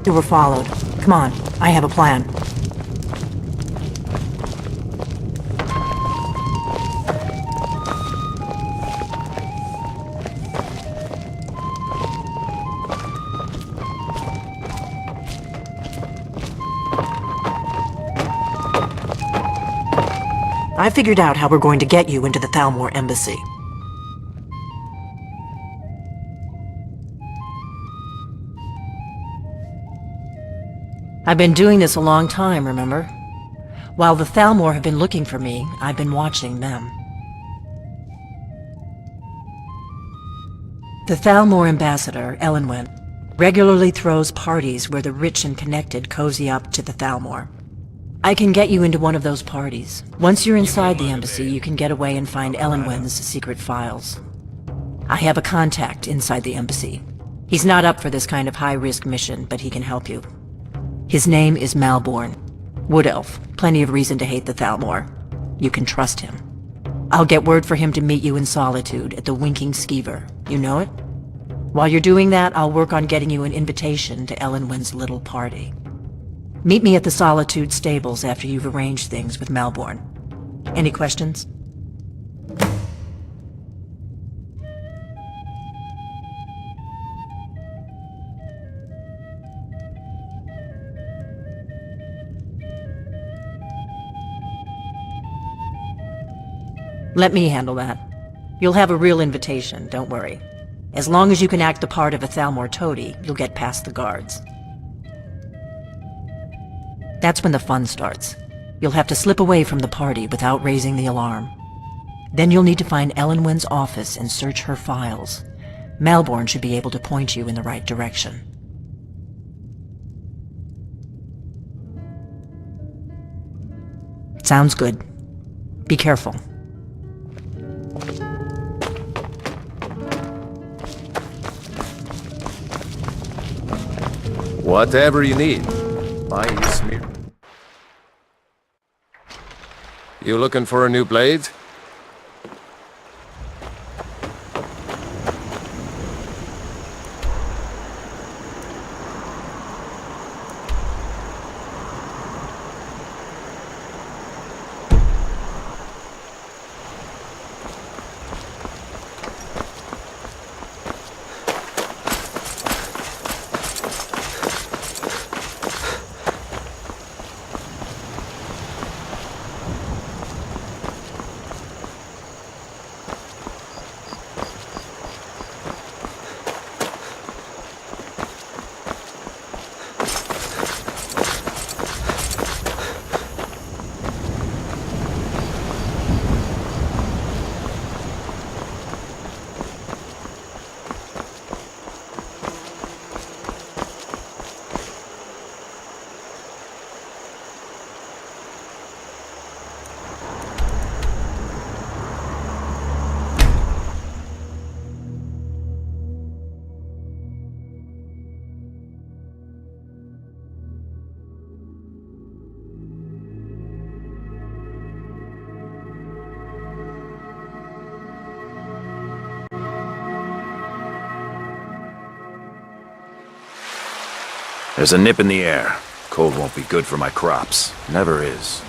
You were followed. Come on, I have a plan. I figured out how we're going to get you into the Thalmor embassy. I've been doing this a long time, remember? While the Thalmor have been looking for me, I've been watching them. The Thalmor ambassador, Elenwen, regularly throws parties where the rich and connected cozy up to the Thalmor. I can get you into one of those parties. Once you're inside the embassy, you can get away and find Elenwen's secret files. I have a contact inside the embassy. He's not up for this kind of high-risk mission, but he can help you. His name is Malborn. Wood Elf. Plenty of reason to hate the Thalmor. You can trust him. I'll get word for him to meet you in Solitude at the Winking Skeever. You know it? While you're doing that, I'll work on getting you an invitation to Elenwen's little party. Meet me at the Solitude stables after you've arranged things with Malborn. Any questions? Let me handle that. You'll have a real invitation, don't worry. As long as you can act the part of a Thalmor toady, you'll get past the guards. That's when the fun starts. You'll have to slip away from the party without raising the alarm. Then you'll need to find Elenwen's office and search her files. Malborn should be able to point you in the right direction. Sounds good. Be careful. Whatever you need. Buy you smear. You looking for a new blade? There's a nip in the air. Cold won't be good for my crops. Never is.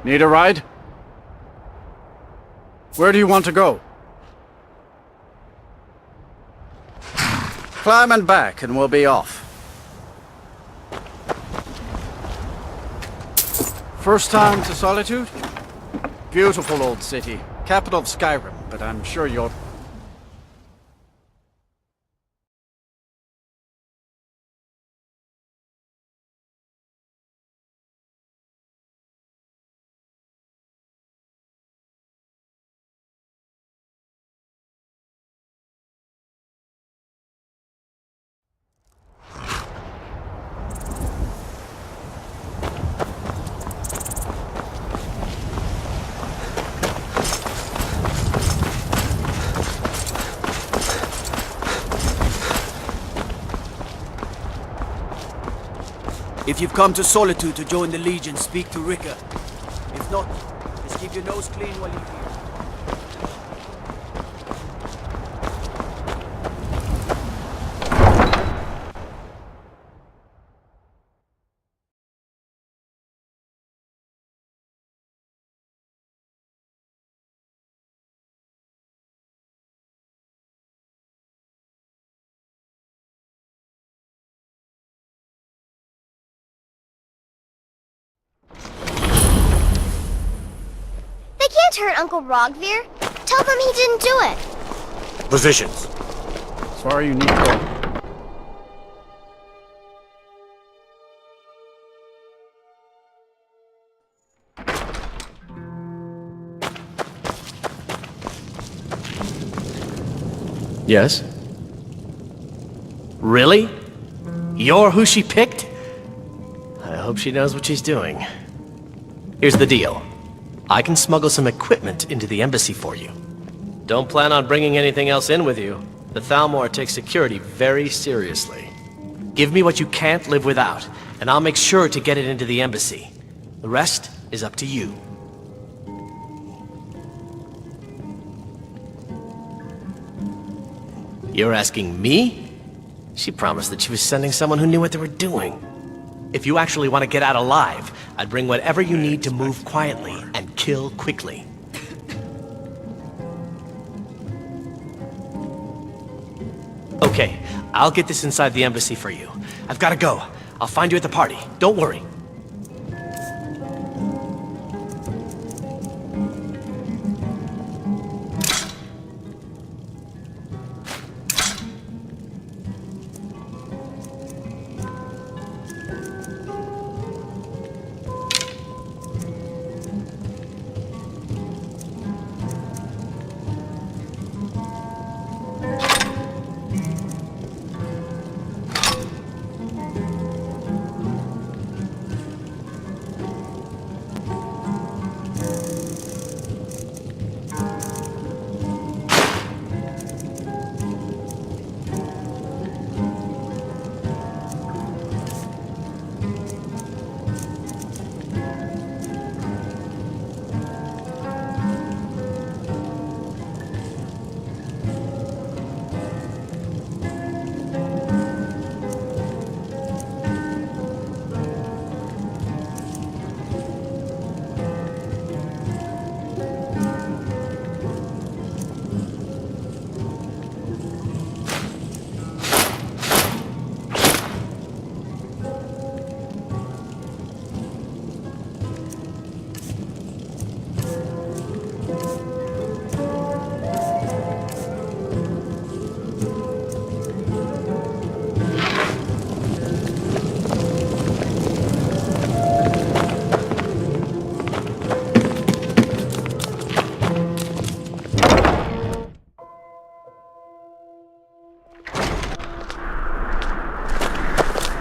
Need a ride? Where do you want to go? Climb and back and we'll be off. First time to Solitude? Beautiful old city. Capital of Skyrim, but I'm sure you'll... If you've come to Solitude to join the Legion, speak to Rika. If not, just keep your nose clean while you're here. They can't hurt Uncle Rogvir. Tell them he didn't do it. Positions. As far as you need to go. Yes? Really? You're who she picked? I hope she knows what she's doing. Here's the deal. I can smuggle some equipment into the embassy for you. Don't plan on bringing anything else in with you. The Thalmor takes security very seriously. Give me what you can't live without, and I'll make sure to get it into the embassy. The rest is up to you. You're asking me? She promised that she was sending someone who knew what they were doing. If you actually want to get out alive, I'd bring whatever you need to move quietly and kill quickly. Okay, I'll get this inside the embassy for you. I've got to go. I'll find you at the party. Don't worry.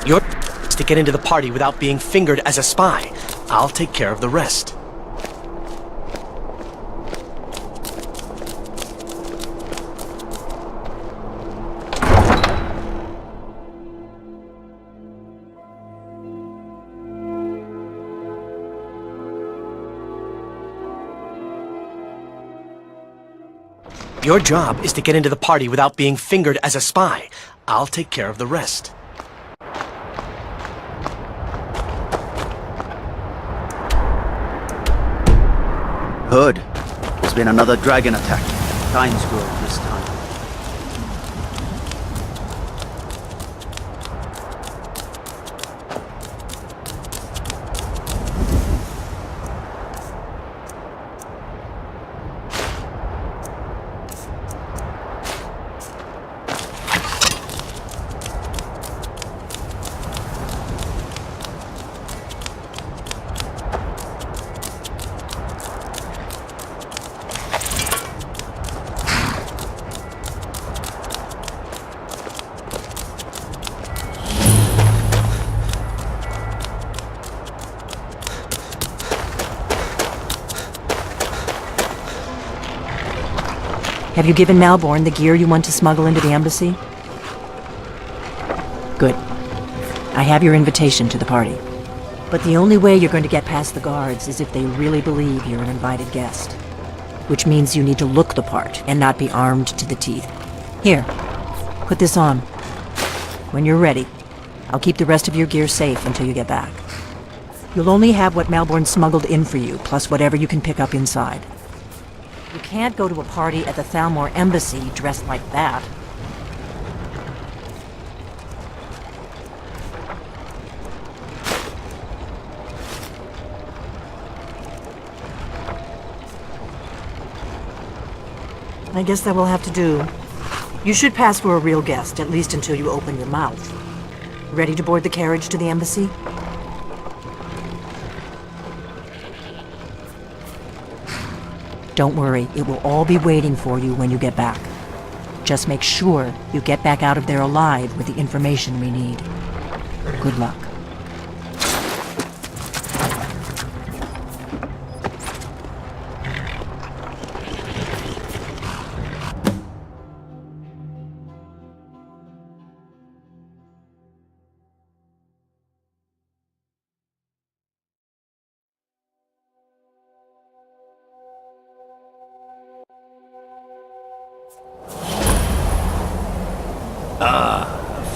Your is to get into the party without being fingered as a spy. I'll take care of the rest. Your job is to get into the party without being fingered as a spy. I'll take care of the rest. Heard. There's been another dragon attack. Times Grove this time. Have you given Malborn the gear you want to smuggle into the embassy? Good. I have your invitation to the party. But the only way you're going to get past the guards is if they really believe you're an invited guest. Which means you need to look the part and not be armed to the teeth. Here, put this on. When you're ready, I'll keep the rest of your gear safe until you get back. You'll only have what Malborn smuggled in for you, plus whatever you can pick up inside. You can't go to a party at the Thalmor Embassy dressed like that. I guess that will have to do. You should pass for a real guest, at least until you open your mouth. Ready to board the carriage to the embassy? Don't worry, it will all be waiting for you when you get back. Just make sure you get back out of there alive with the information we need. Good luck.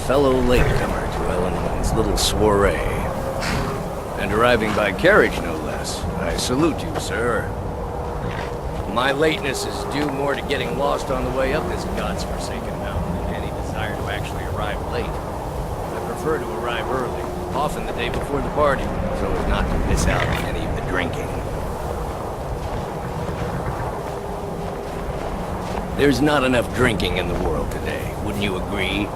Fellow latecomer to Ellen's little soiree. And arriving by carriage, no less. I salute you, sir. My lateness is due more to getting lost on the way up this god's-forsaken mountain than any desire to actually arrive late. I prefer to arrive early, often the day before the party, so as not to miss out on any of the drinking. There's not enough drinking in the world today, wouldn't you agree?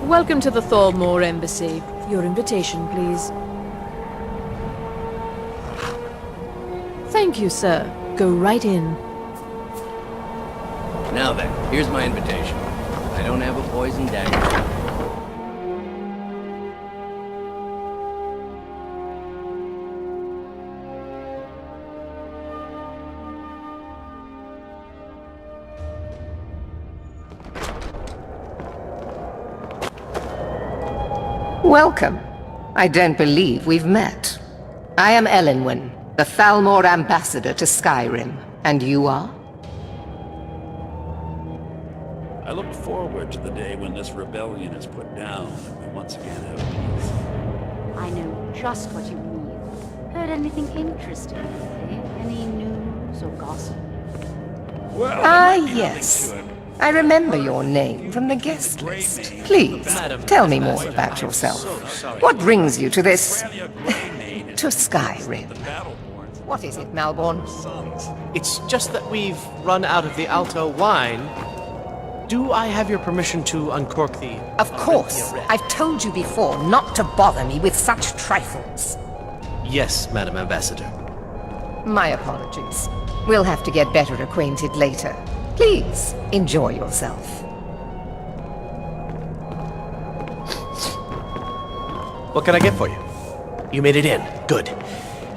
Welcome to the Thalmor Embassy. Your invitation, please. Thank you, sir. Go right in. Now then, here's my invitation. I don't have a poison dagger. Welcome. I don't believe we've met. I am Elenwen, the Thalmor ambassador to Skyrim. And you are? I look forward to the day when this rebellion is put down and we once again have peace. I know just what you mean. Heard anything interesting lately? Any news or gossip? Well, yes. I remember your name from the guest list. Please, tell me more about yourself. What brings you to this... to Skyrim? What is it, Malborn? It's just that we've run out of the Alto wine. Do I have your permission to uncork the... Of course. I've told you before not to bother me with such trifles. Yes, Madam Ambassador. My apologies. We'll have to get better acquainted later. Please, enjoy yourself. What can I get for you? You made it in. Good.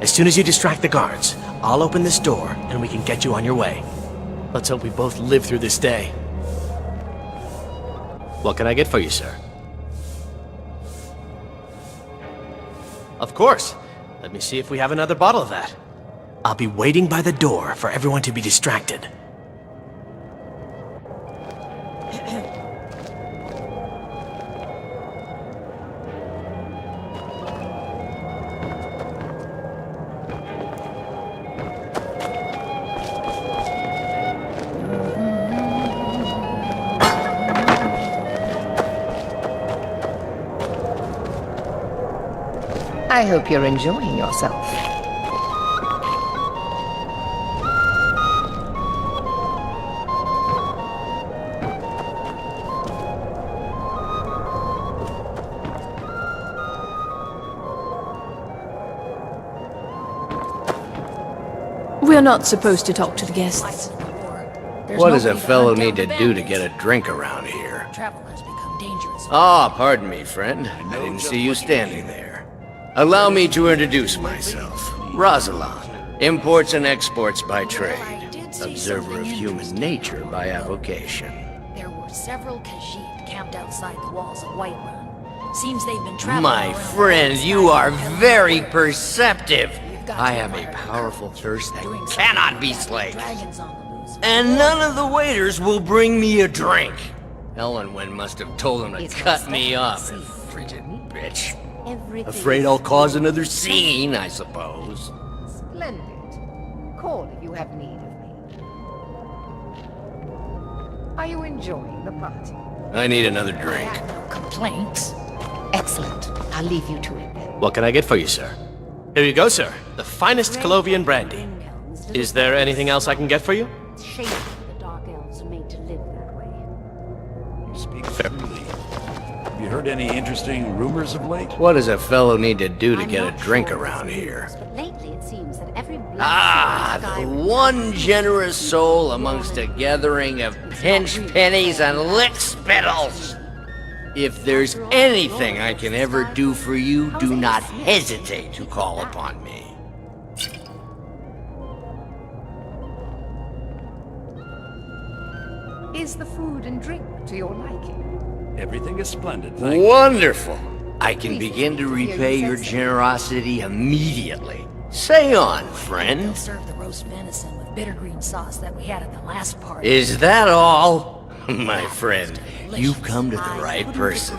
As soon as you distract the guards, I'll open this door and we can get you on your way. Let's hope we both live through this day. What can I get for you, sir? Of course. Let me see if we have another bottle of that. I'll be waiting by the door for everyone to be distracted. I hope you're enjoying yourself. We're not supposed to talk to the guests. What does a fellow need to do to get a drink around here? Ah, pardon me, friend. I didn't see you standing there. Allow me to introduce myself. Rosalind, Imports and exports by trade. Observer of human nature by avocation. There were several Khajiit camped outside the walls of Whiterun. Seems they've been traveling My around friend, you are very perceptive. got I to have a admire powerful thirst that doing something cannot be about the slaked. dragons on the loose. And none of the waiters will bring me a drink. Elenwen must have told them to It's cut most me off, definitely frigid bitch. Everything Afraid I'll cause another scene, I suppose. Splendid. Call if you have need of me. Are you enjoying the party? I need another drink. No complaints. Excellent. I'll leave you to it then. What can I get for you, sir? Here you go, sir. The finest Colovian brandy. Is there anything else I can get for you? It's shameful the Dark Elves are made to live that way. You speak truly. Have you heard any interesting rumors of late? What does a fellow need to do to I'm get not a drink sure around it's here? news, But lately it seems that every black Ah, soul the in Skyrim one generous soul amongst a gathering of pinch pennies and lick spittles. If there's anything I can ever do for you, do not hesitate to call upon me. Is the food and drink to your liking? Everything is splendid, thank you. Wonderful. I can begin to repay your generosity immediately. Say on, They'll friend. serve the roast venison with bitter green sauce that we had at the last party. Is that all? My friend, you've come to the right person.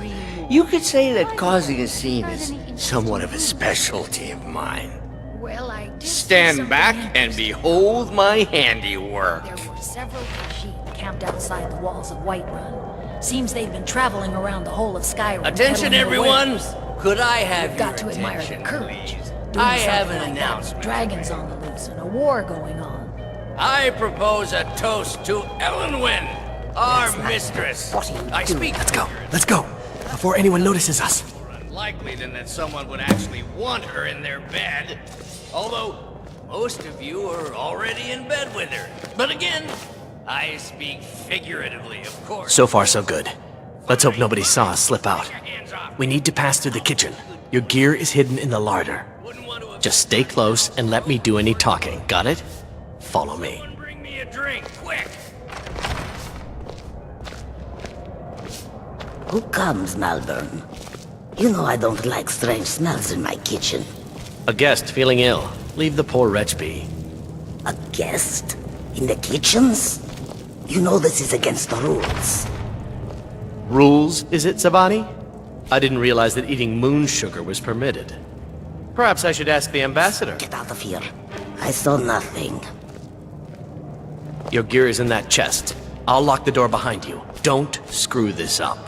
You could say that causing a scene is somewhat of a specialty of mine. Well, I did see Stand something back and interesting. behold my handiwork. There were several Khajiit camped outside the walls of Whiterun. Seems they've been traveling around the whole of Skyrim. Attention, peddling everyone! wares. Could I have We've got to your admire attention, their courage. please? Doing I have something an like that with announcement. dragons on the loose and a war going on. I propose a toast to Elenwen, our mistress. I speak. Let's go. Let's go. Before anyone notices us. More unlikely than that someone would actually want her in their bed. Although, most of you are already in bed with her. But again, I speak figuratively, of course. So far, so good. Let's hope nobody saw us slip out. We need to pass through the kitchen. Your gear is hidden in the larder. Just stay close and let me do any talking. Got it? Follow me. Someone bring me a drink, quick! Who comes, Malvern? You know I don't like strange smells in my kitchen. A guest feeling ill. Leave the poor wretch be. A guest? In the kitchens? You know this is against the rules. Rules, is it, Savani? I didn't realize that eating moon sugar was permitted. Perhaps I should ask the ambassador. Get out of here. I saw nothing. Your gear is in that chest. I'll lock the door behind you. Don't screw this up.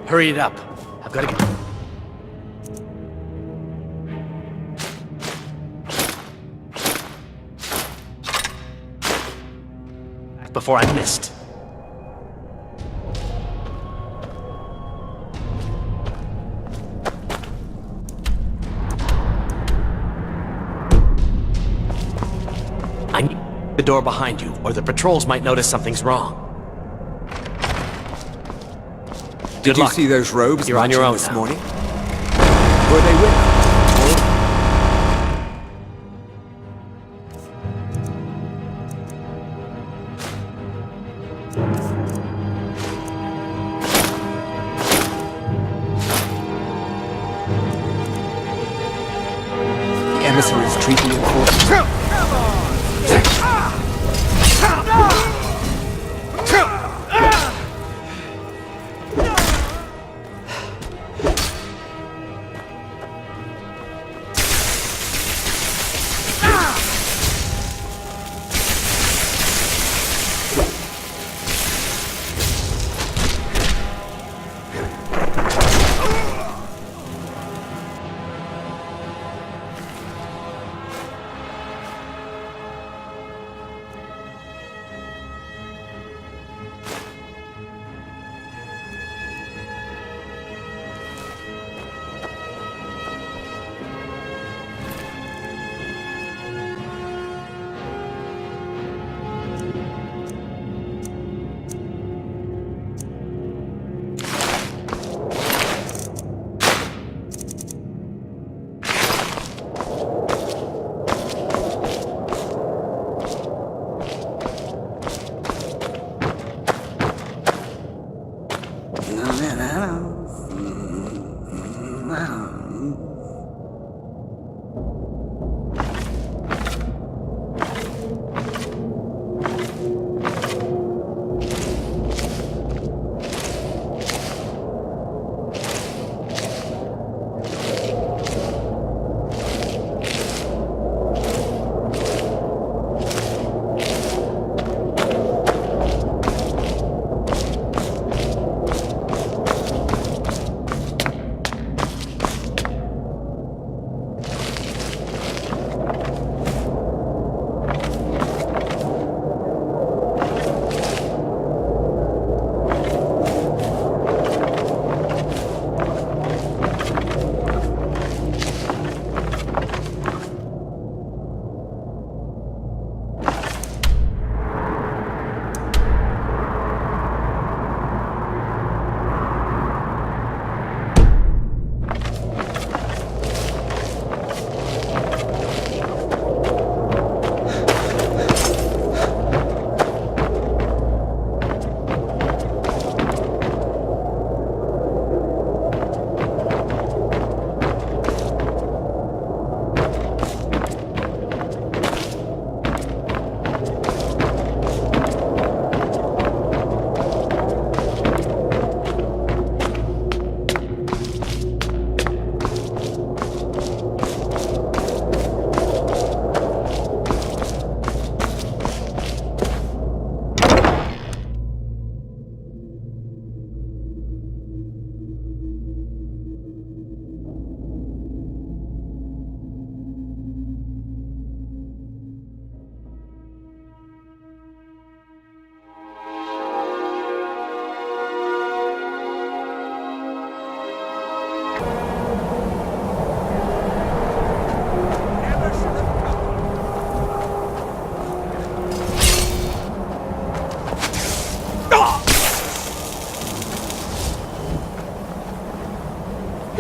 Hurry it up. I've got to get... Before I missed. I need the door behind you, or the patrols might notice something's wrong. Did you see those robes You're on your marching own this now. morning? Were they with them? Emissaries treating you accordingly.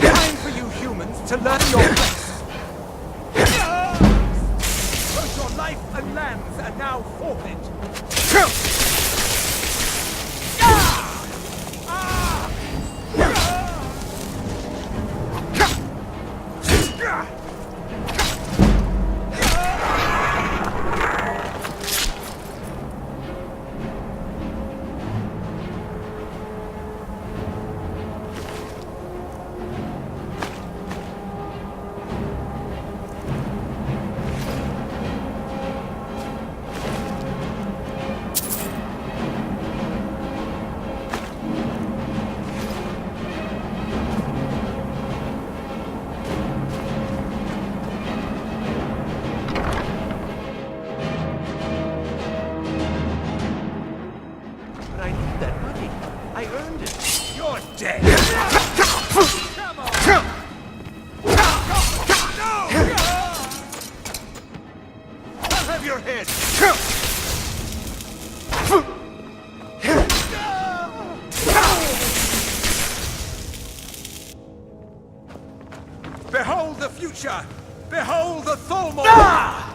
Time for you humans to learn your place. Both your life and lands are now forfeit. I need that money. I earned it. You're dead. Come on. No! I'll have your head. Behold the future! Behold the Thalmor!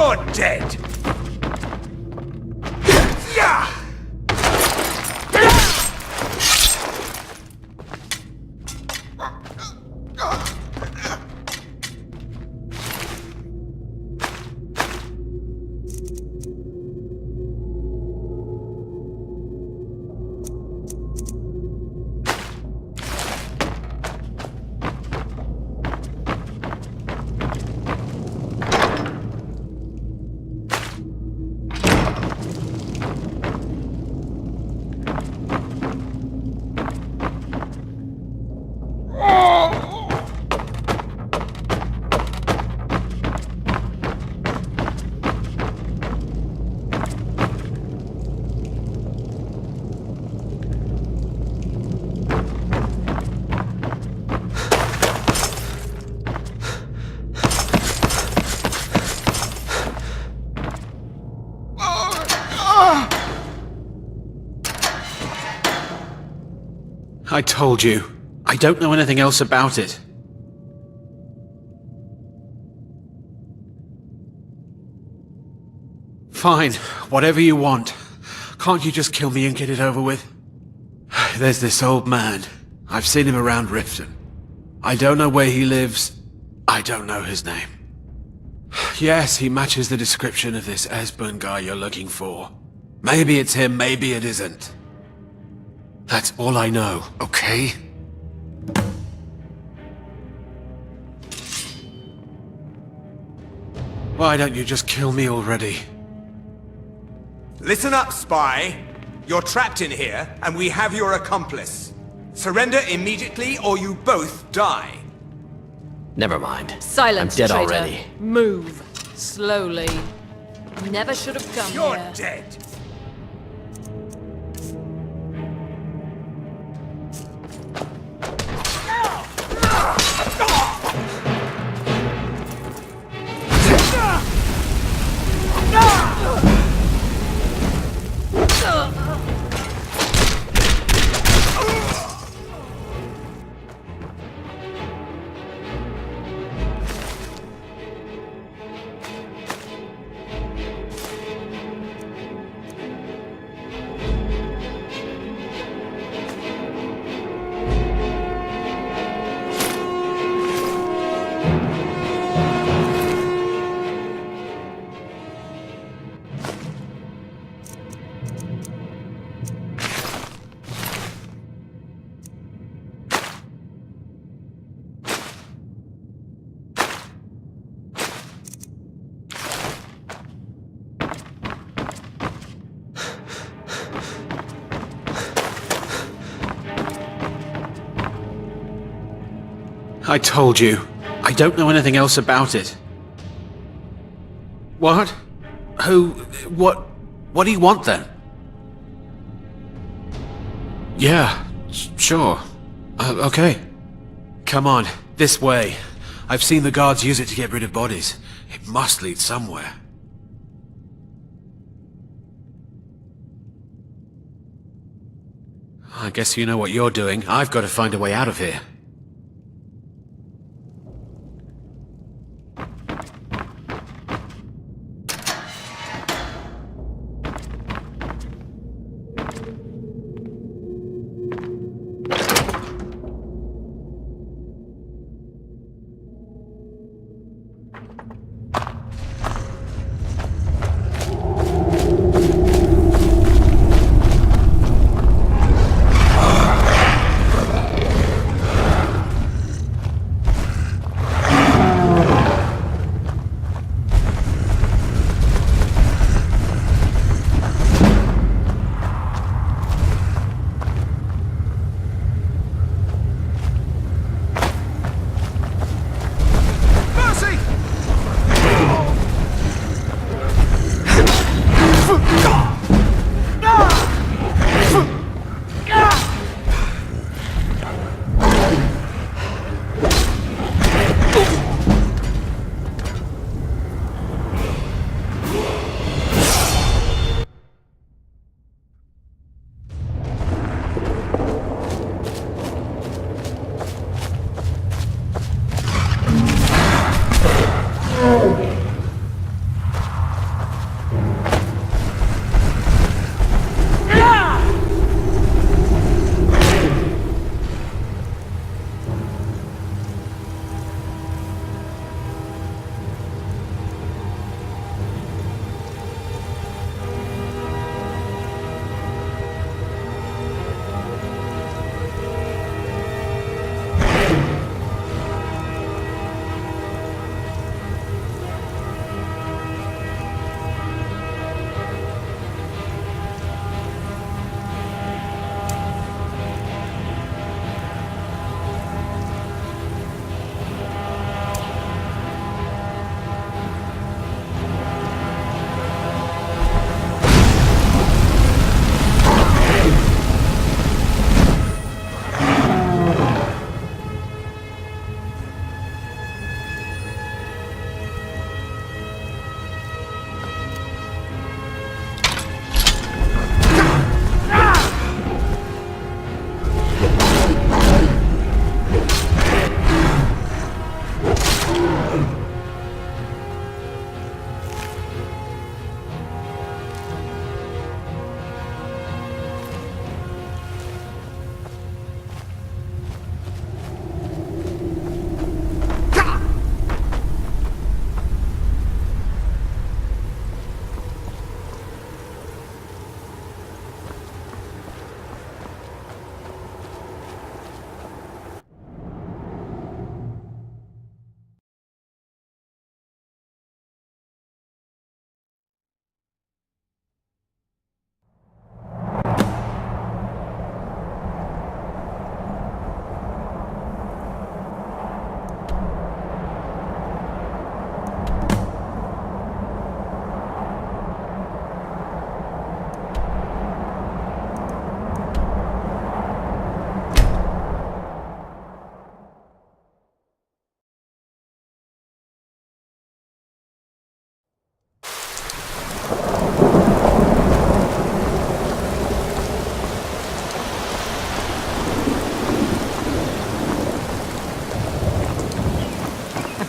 You're dead! Yeah! I told you. I don't know anything else about it. Fine, whatever you want. Can't you just kill me and get it over with? There's this old man. I've seen him around Riften. I don't know where he lives. I don't know his name. Yes, he matches the description of this Esbern guy you're looking for. Maybe it's him, maybe it isn't. That's all I know, okay? Why don't you just kill me already? Listen up, spy. You're trapped in here, and we have your accomplice. Surrender immediately, or you both die. Never mind. Silence, I'm dead traitor. already. Move. Slowly. Never should have come You're here. dead. I told you. I don't know anything else about it. What? Who? What do you want then? Yeah, sure. Okay. Come on, this way. I've seen the guards use it to get rid of bodies. It must lead somewhere. I guess you know what you're doing. I've got to find a way out of here.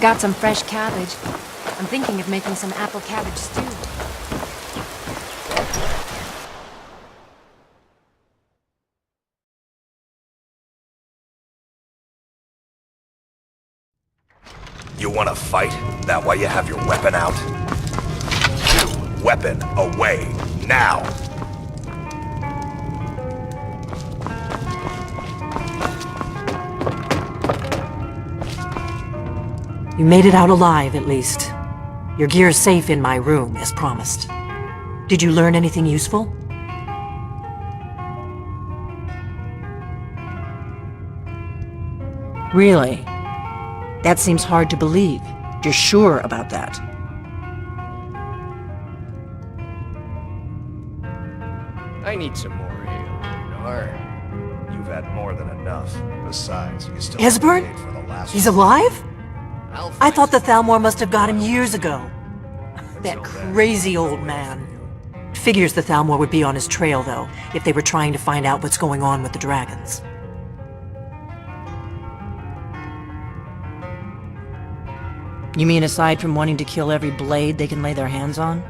I've got some fresh cabbage. I'm thinking of making some apple cabbage stew. You wanna fight? That why you have your weapon out? Weapon away, now! You made it out alive, at least. Your gear's safe in my room, as promised. Did you learn anything useful? Really? That seems hard to believe. You're sure about that? I need some more ale, Nar. You've had more than enough. Besides, you still Esbern? paid for the last He's one. alive? I thought the Thalmor must have got him years ago. That crazy old man. Figures the Thalmor would be on his trail, though, if they were trying to find out what's going on with the dragons. You mean aside from wanting to kill every blade they can lay their hands on?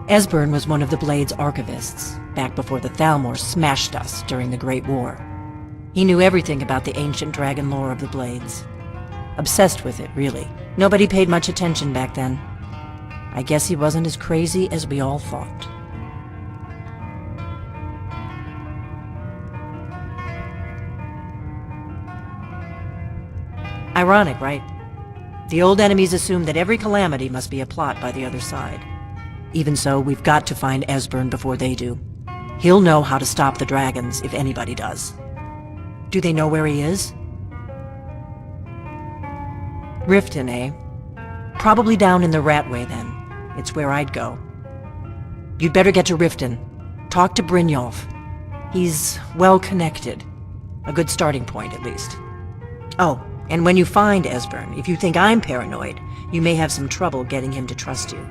Esbern was one of the Blade's archivists, back before the Thalmor smashed us during the Great War. He knew everything about the ancient dragon lore of the Blades. Obsessed with it, really. Nobody paid much attention back then. I guess he wasn't as crazy as we all thought. Ironic, right? The old enemies assume that every calamity must be a plot by the other side. Even so, we've got to find Esbern before they do. He'll know how to stop the dragons, if anybody does. Do they know where he is? Riften, eh? Probably down in the Ratway, then. It's where I'd go. You'd better get to Riften. Talk to Brynjolf. He's well-connected. A good starting point, at least. Oh, and when you find Esbern, if you think I'm paranoid, you may have some trouble getting him to trust you.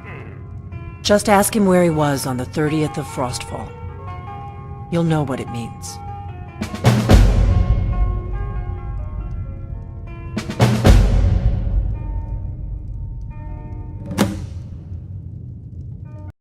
Just ask him where he was on the 30th of Frostfall. You'll know what it means.